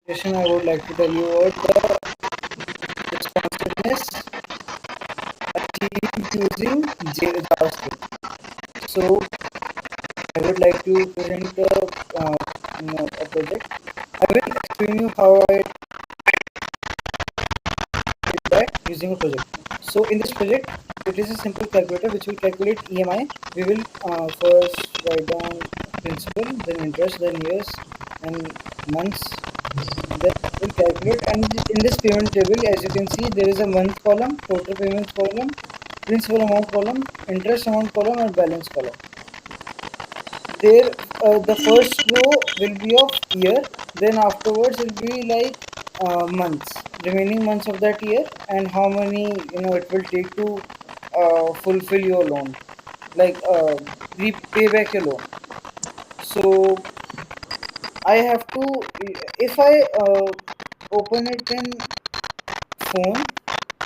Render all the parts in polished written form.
session, I would like to tell you about the responsiveness achieved using JavaScript. So, I would like to present a project. I will explain you how I did that using a project. So, in this project, it is a simple calculator which will calculate EMI. We will first write down principal, then interest, then years, and months. Then we'll calculate, and in this payment table, as you can see, there is a month column, total payments column, principal amount column, interest amount column, and balance column. There, the first row will be of year, then afterwards will be like months, remaining months of that year, and how many it will take to fulfill your loan, like repay back your loan. So I have to, if I open it in phone,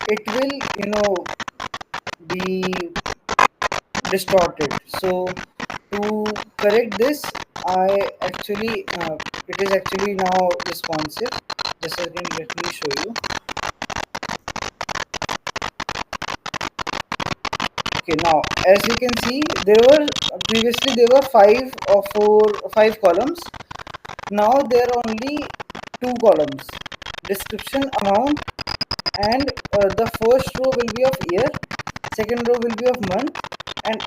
it will be distorted. So to correct this, I actually it is actually now responsive. Just a second, let me show you. Okay, now as you can see, there were previously there were five columns. Now there are only two columns: description, amount, and the first row will be of year, second row will be of month, and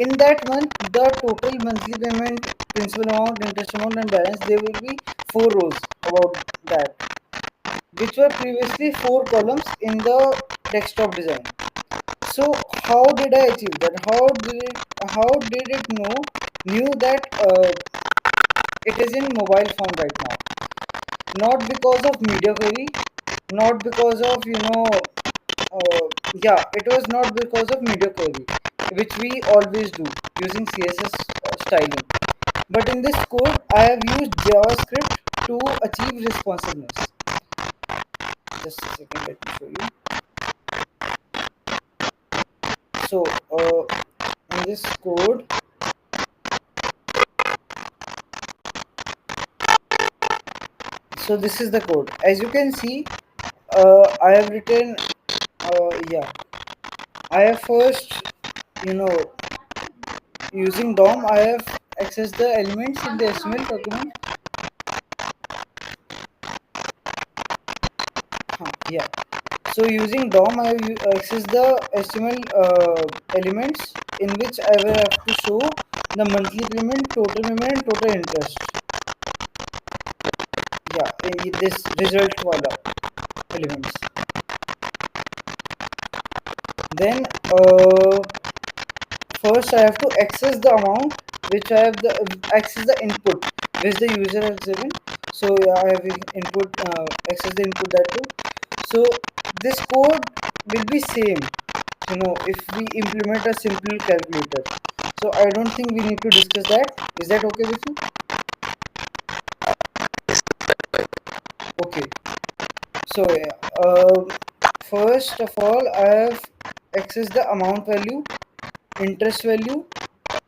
in that month the total monthly payment, principal amount, interest amount, and balance. There will be four rows about that, which were previously four columns in the desktop design. So how did I achieve that? How did it knew that it is in mobile form right now? Not because of media query, not because of it was not because of media query, which we always do using CSS styling. But in this code, I have used JavaScript to achieve responsiveness. Just a second, let me show you. So, in this code, so this is the code. As you can see, I have written, I have first, using DOM, I have accessed the elements in the HTML document. Yeah. So using DOM, I have accessed the HTML elements in which I will have to show the monthly payment, total payment, and total interest. Yeah, this result wala elements. Then first I have to access the amount, which I have the access the input which the user has given. So yeah, I have input access the input that too. So this code will be same, if we implement a simple calculator. So I don't think we need to discuss that. Is that okay with you? Okay. So first of all, I have accessed the amount value, interest value,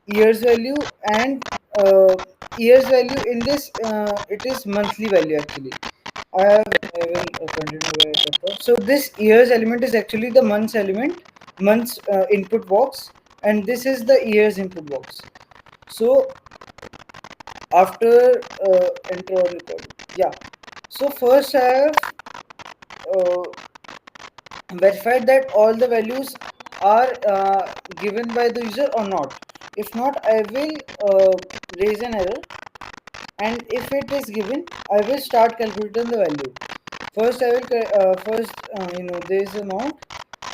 years value, and years value. In this, it is monthly value actually. I will continue where I left off. So this years element is actually the months element, months input box, and this is the years input box. So after enter or record, yeah. So first I have uh, verified that all the values are given by the user or not. If not, I will raise an error, and if it is given, I will start calculating the value. First I will there is amount,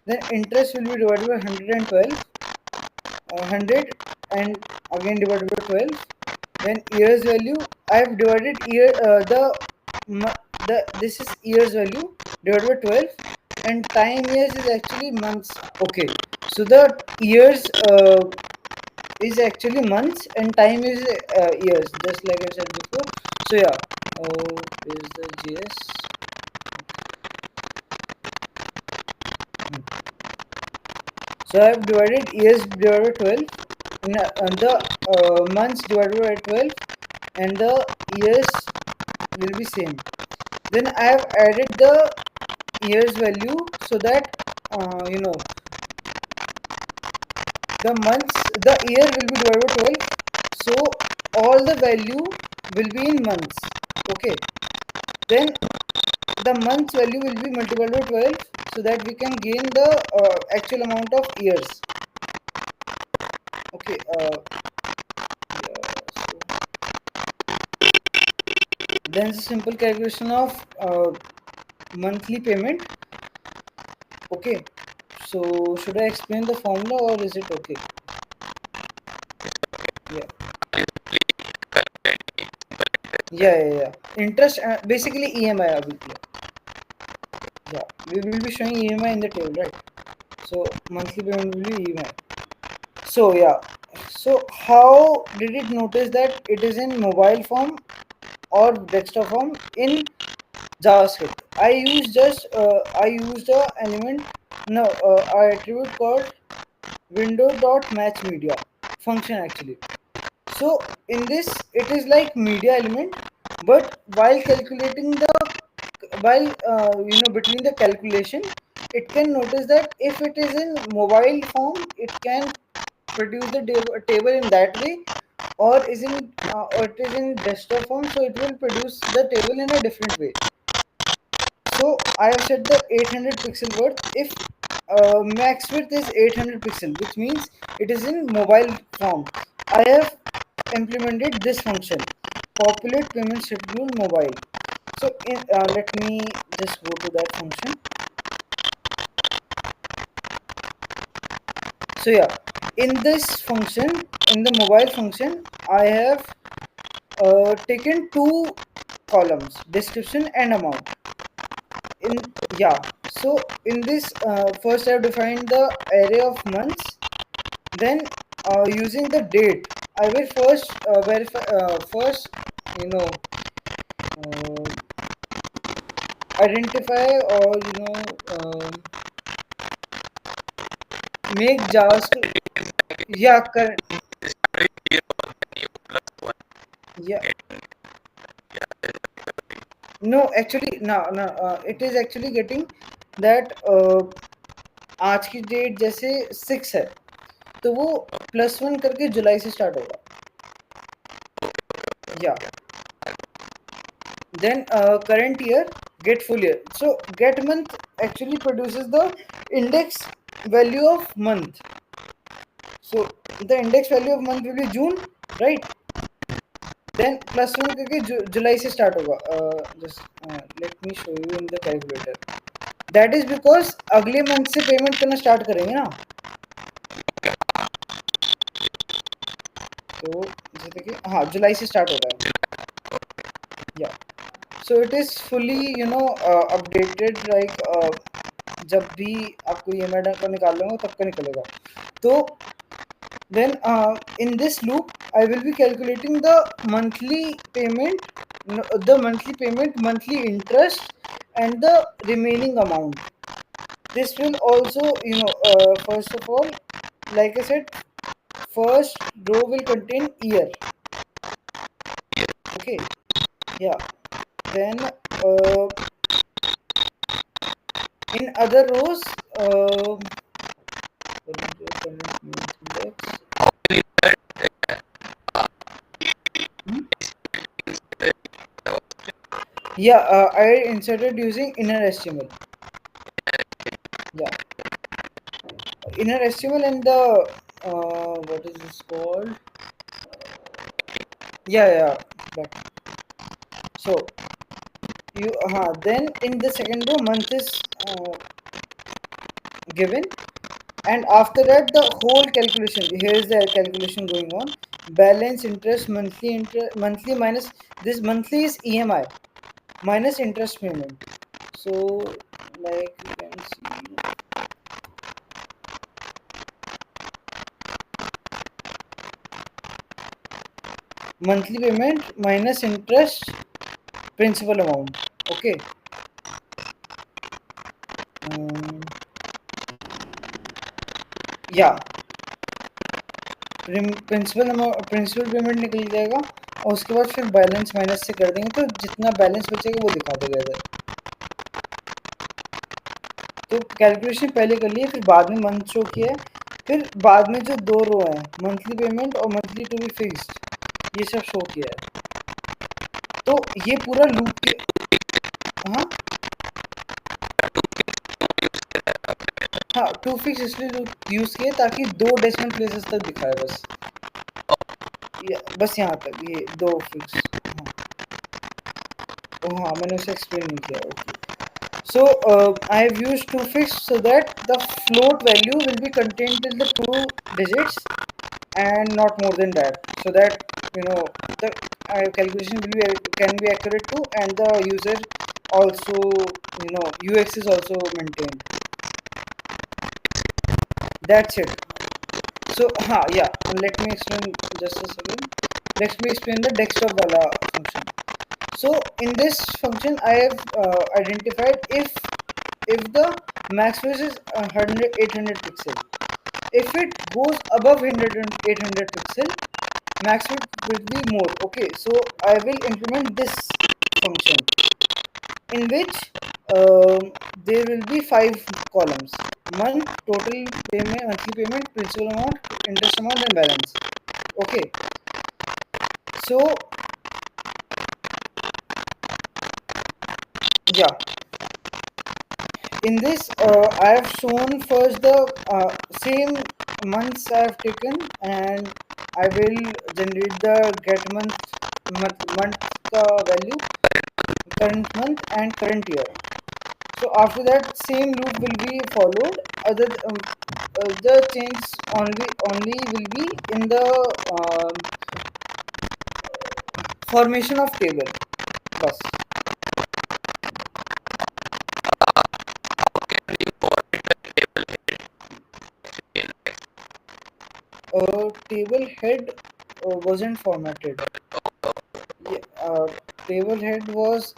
then interest will be divided by 112, 100, and again divided by 12. Then years value, I have divided year the this is years value divided by 12, and time years is actually months. Okay, so the years is actually months and time is years, just like I said before. So yeah, is the GS. So I have divided years divided by 12, and the months divided by 12, and the years will be same. Then I have added the year's value so that the year will be divided by 12, so all the value will be in months. Okay, then the month's value will be multiplied by 12 so that we can gain the actual amount of years. Okay, so then it's a simple calculation of monthly payment. Okay, so should I explain the formula or is it okay? Yeah. Yeah. Interest, basically EMI. Yeah, we will be showing EMI in the table, right? So monthly payment will be EMI. So yeah, so how did it notice that it is in mobile form or desktop form in JavaScript? I used a element, no, a attribute called window.matchMedia function actually. So in this, it is like media element, but while calculating the between the calculation, it can notice that if it is in mobile form, it can produce the table in that way, or it is in desktop form, so it will produce the table in a different way. So I have set the 800 pixel width. If max width is 800 pixel, which means it is in mobile form, I have implemented this function, populate payment schedule mobile. So let me just go to that function. So yeah, in this function, in the mobile function, I have taken two columns, description and amount. So in this, first I have defined the array of months. Then using the date, I will first verify first you know uh, identify or make JavaScript. Yeah, correct. Yeah. No, actually, no. It is actually getting that आज की date जैसे 6 है, तो वो +1 करके जुलाई से start होगा. Yeah. Then current year, get full year. So get month actually produces the index value of month. So the index value of month will be June, right? Then +1 करके जुलाई से स्टार्ट होगा. Just let me show you in the calculator. That is because अगले month से payment करना start करेंगे ना. तो जैसे देखिए, हाँ, जुलाई से स्टार्ट होता है. या so it is fully updated, like जब भी आपको EMI का निकालना हो तब का निकलेगा. तो then in this loop I will be calculating the monthly payment, monthly interest, and the remaining amount. This will also, first of all, like I said, first row will contain year. Okay, yeah. Then in other rows, yeah, I inserted using inner HTML. Yeah, inner HTML and the what is this called? Yeah. But so you then in the second row, month is given, and after that the whole calculation. Here is the calculation going on. Balance, interest, monthly minus this monthly is EMI minus interest payment. So like you can see, monthly payment minus interest principal amount. Okay. Yeah, principal payment निकल जाएगा, और उसके बाद फिर balance minus से कर देंगे तो जितना बैलेंस बचेगा वो दिखा देगा इधर। तो कैलकुलेशन पहले कर लिए, फिर बाद में मंथ शो किया है, फिर बाद में जो दो रो हैं मंथली पेमेंट और मंथली टू बी फिक्स्ड ये सब शो किया है। तो ये पूरा लूप के हाँ हाँ टू फिक्स इसलिए यूज़ किए ताकि 2 डेसिमल प्लेसेस तक दिखाए बस। बस यहाँ तक ये 2 फिक्स। हाँ ओह हाँ मैंने उसे एक्सप्लेन नहीं किया। Okay so I have used two fix so that the float value will be contained till the 2 digits and not more than that, so that the calculation will be can be accurate too, and the user also UX is also maintained. That's it. So yeah, let me explain just a second. Let me explain the desktop wala function. So in this function I have identified if the max width is 800 pixel. If it goes above 800 pixel, max width will be more. Okay, so I will implement this function in which there will be 5 columns: month, total payment, monthly payment, principal amount, interest amount, and balance. Okay, so yeah, in this I have shown first the same months I have taken, and I will generate the get month value, current month and current year. So after that same loop will be followed. The change only will be in the formation of table. Bus. Table head wasn't formatted. Yeah, table head was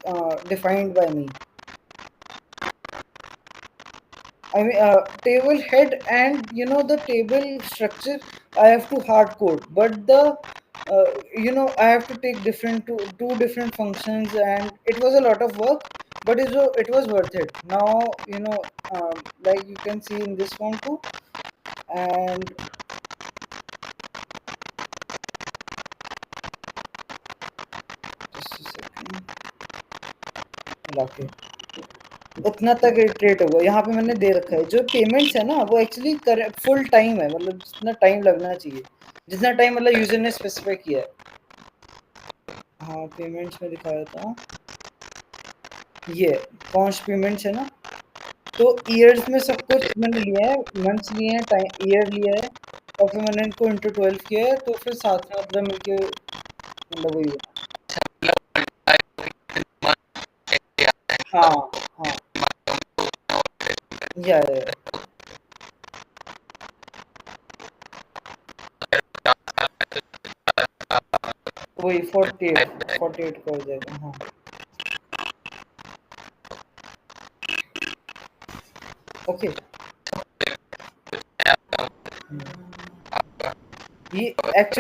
defined by me. I mean, table head and the table structure I have to hard code, but the I have to take two different functions, and it was a lot of work, but it was worth it. Now like you can see in this one too, and just a second. Okay. उतना तक iterate होगा। यहाँ पे मैंने दे रखा है जो payments है ना वो एक्चुअली फुल टाइम है, मतलब जितना टाइम लगना चाहिए, जितना टाइम मतलब यूजर ने स्पेसिफाई किया है। हाँ पेमेंट्स में दिखाया था ये 5 पेमेंट्स है ना, तो ईयर्स में सब कुछ मैंने लिया है, मंथ्स लिए हैं, टाइम ईयर लिया है, और फिर मैंने इनको इंटू 12 किया है, तो फिर साथ में मतलब मिलके मतलब वही है। हाँ हाँ या वही 48 का हो जाएगा। हाँ ओके ये एक्चुअली